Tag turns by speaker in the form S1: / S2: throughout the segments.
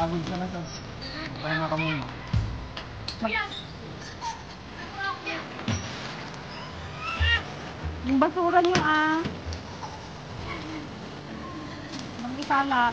S1: Pagod ka na to. Pahinga ka muna.
S2: Yung basura nyo mag-isalat.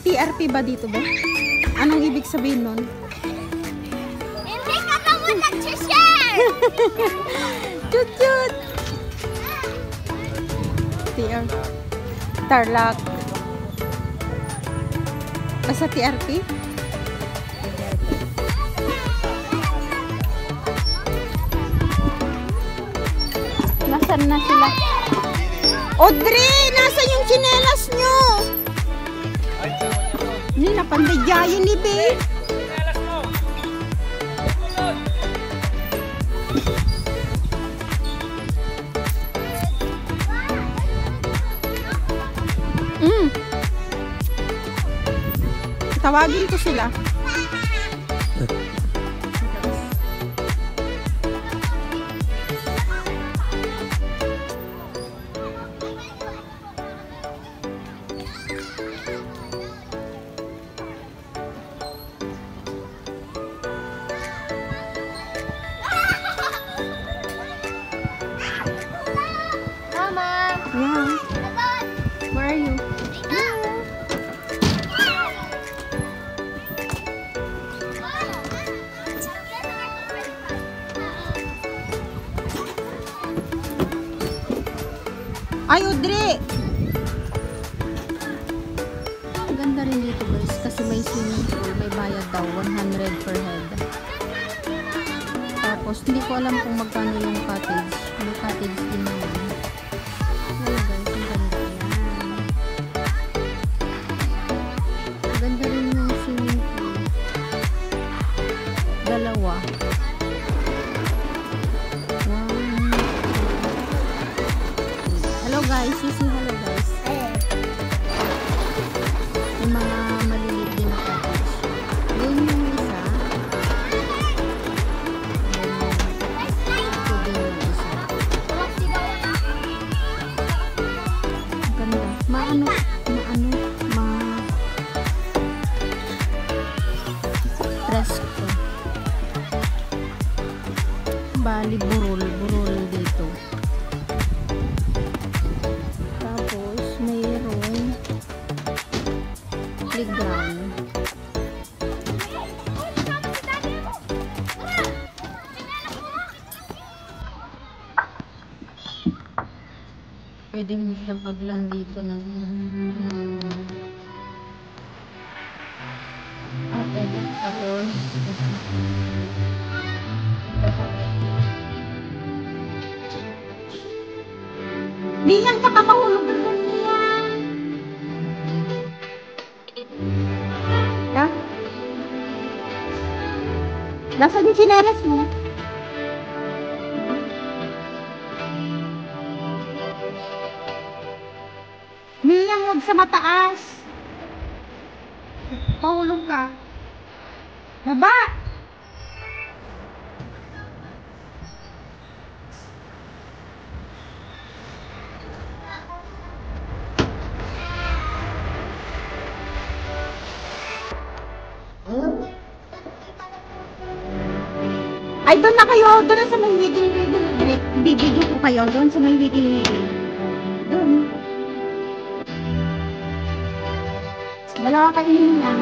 S2: TRP ba dito ba? Anong ibig sabihin nun?
S3: Hindi ka naman nag-share!
S2: Chut-chut! TR Tarlac. Basta TRP? Nasaan na sila? Audrey! Nasaan yung tsinelas nyo? Hindi na pandadyayin ni Babe. Tawagin ko sila. Yeah. Where are you? Ay, Audrey! Ganda rin dito guys kasi may swimming pool, may bayad daw 100 per head. Tapos hindi ko alam kung magkano yung cottage. May cottage din naman. Hello guys, you see hello guys. Yung mga maliliit din na cottage. Yun yung isa. Ito din yung isa. Ganda. Maano presko. Bali burol dito. Tapos mayroong playground. Pwede mo siya paglan dito ng tapos di yan ka pa mahulog ng ganyan. Ha? Nasaan yung sinelas mo? Miyang huwag sa mataas. Mahulog ka. Baba! Ay, doon na kayo. Doon na sa may wiggle-wiggle. Bibigyan ko kayo. Doon sa may wiggle-wiggle. Doon. Dalawa kayo lang.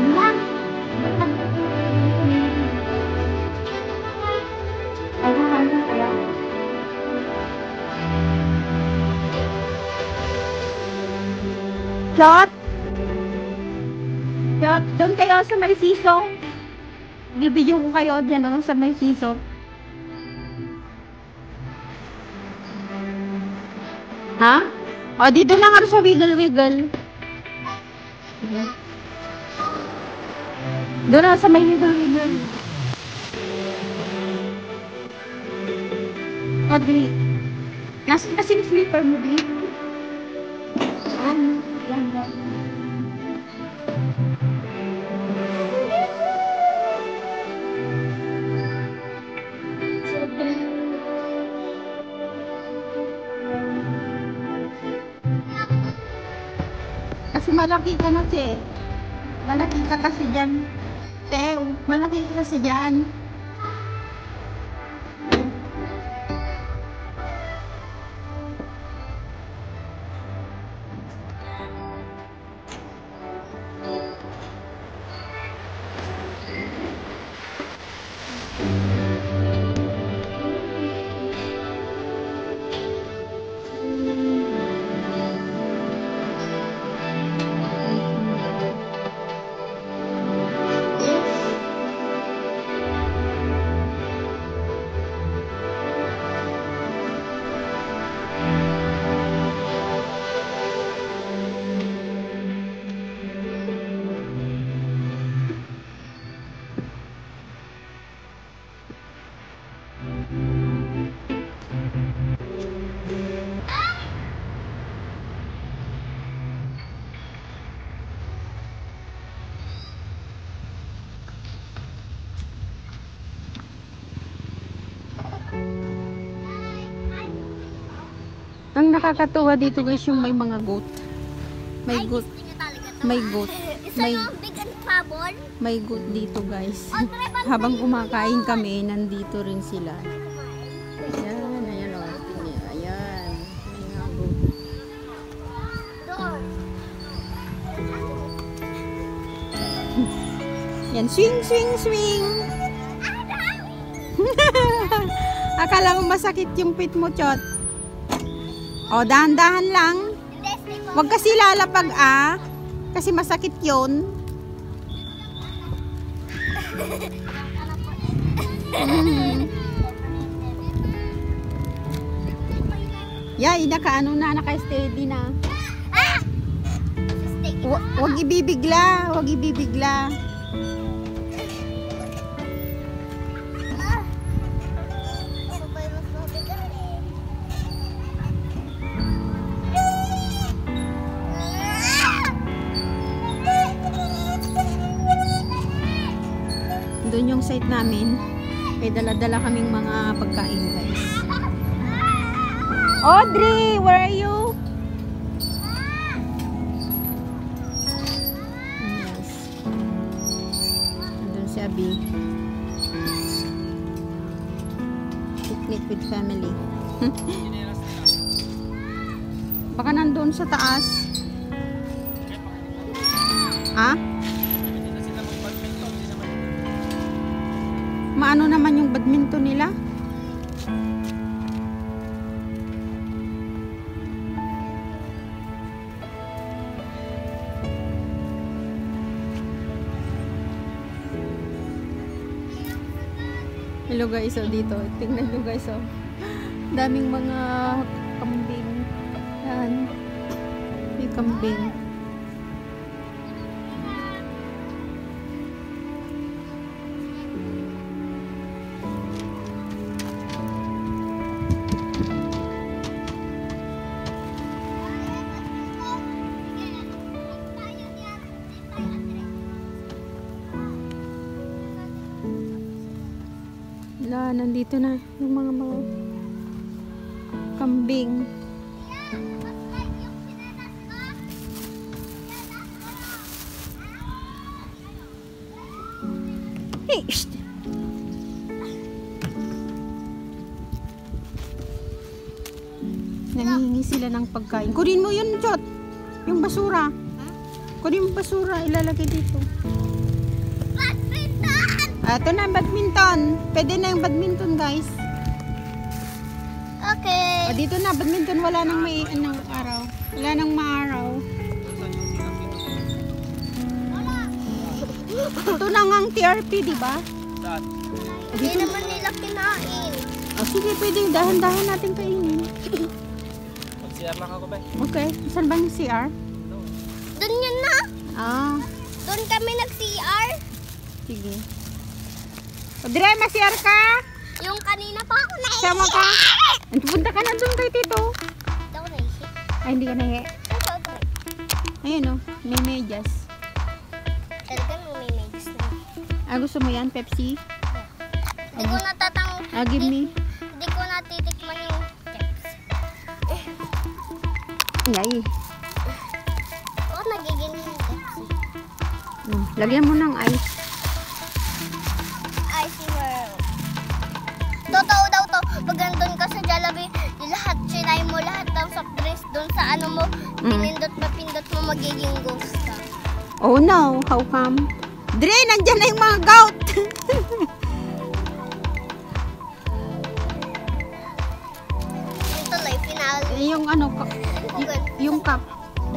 S2: Shot! Shot! Doon kayo sa may siso. Bibigyan ko kayo dyan sa may siso. Ha? O, dito na nga sa wiggle-wiggle. Doon na sa may wiggle-wiggle. Audrey, nasa kasing sleeper mo, Audrey. Yan. Kasi malaki ka na, Te. Malaki ka kasi dyan. Te, malaki ka kasi dyan. Ang nakakatuwa dito guys yung may mga goat. May goat. May goat.
S3: Big and trouble.
S2: May goat dito guys. Habang kumakain kami, nandito rin sila. Ayan, ayan o. Ayan. May mga goat. Yan, swing, swing, swing. Akala mo masakit yung pit mo, Chot. O, dahan-dahan lang. Huwag kasi lalapag, kasi masakit yun. Yay, naka-steady na. Huwag ibibigla, huwag ibibigla. Doon yung site namin. May dala-dala kaming mga pagkain guys. Audrey, where are you? Yes. Doon si Abby. Picnic with family. Baka nandun sa taas. Maano naman yung badminton nila? Hello guys, dito. Tingnan nyo guys, daming mga kambing. Yan. May kambing. Nandito na yung mga kambing. Hey, Nangihingi sila ng pagkain. Kunin mo yun, Chot. Yung basura. Kunin mo basura. Ilalagay dito. Ito na, badminton. Pwede na yung badminton, guys.
S3: Okay.
S2: O, dito na, badminton. Wala nang may araw. Wala nang maaraw. Ito na nga ang TRP, di ba?
S1: Saan?
S3: Hindi naman nila kinain.
S2: O, sige, pwede. Dahan-dahan natin kainin.
S1: Mag-CR na ako ba?
S2: Okay. Saan ba yung CR?
S3: Doon yun na.
S2: Ah,
S3: Doon kami nag-CR.
S2: sige. O, dire, ma-CR ka?
S3: Yung kanina pa ako naisip.
S2: Sama ka? Punta ka na doon kay Tito.
S3: Hindi ako naisip.
S2: Ay, hindi ka nahiya. Ayun o, may medyas.
S3: Talagang may megas na.
S2: Ah, gusto mo yan, Pepsi?
S3: Hindi ko natatang...
S2: Ah, give me.
S3: Hindi ko natitikman yung chips.
S2: Yay.
S3: Oo, nagiging yung Pepsi.
S2: Lagyan mo ng ice.
S3: Icy World. Totoo daw to. Pag nandun ka sa Jollibee, lahat sinay mo, lahat ng soft drinks doon sa ano mo, pinindot mo, magiging ghost ka.
S2: Oh no, how come? Dre, nandyan na yung mga gout.
S3: Ito lang, finale.
S2: Yung ano, yung cup.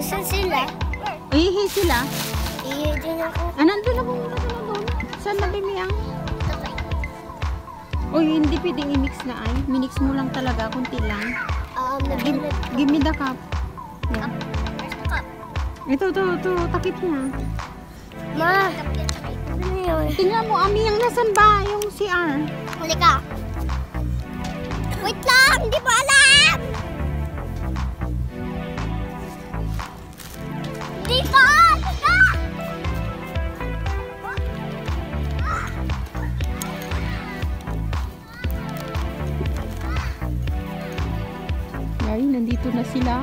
S3: Saan sila?
S2: Ihi sila.
S3: Iye din ako.
S2: Ah, nandun na pumunta ka na doon. Saan na bimiyang? Uy, hindi pwedeng i-mix na ay. Minix mo lang talaga, kunti lang. Give me the cup. Yeah. Ito, takip niya.
S3: Ma, ano yun?
S2: Tingnan mo, Ami, yung nasan ba? Yung CR.
S3: Huli ka. Wait lang, hindi mo alam! Dito! Dito!
S2: Ay, nandito na sila.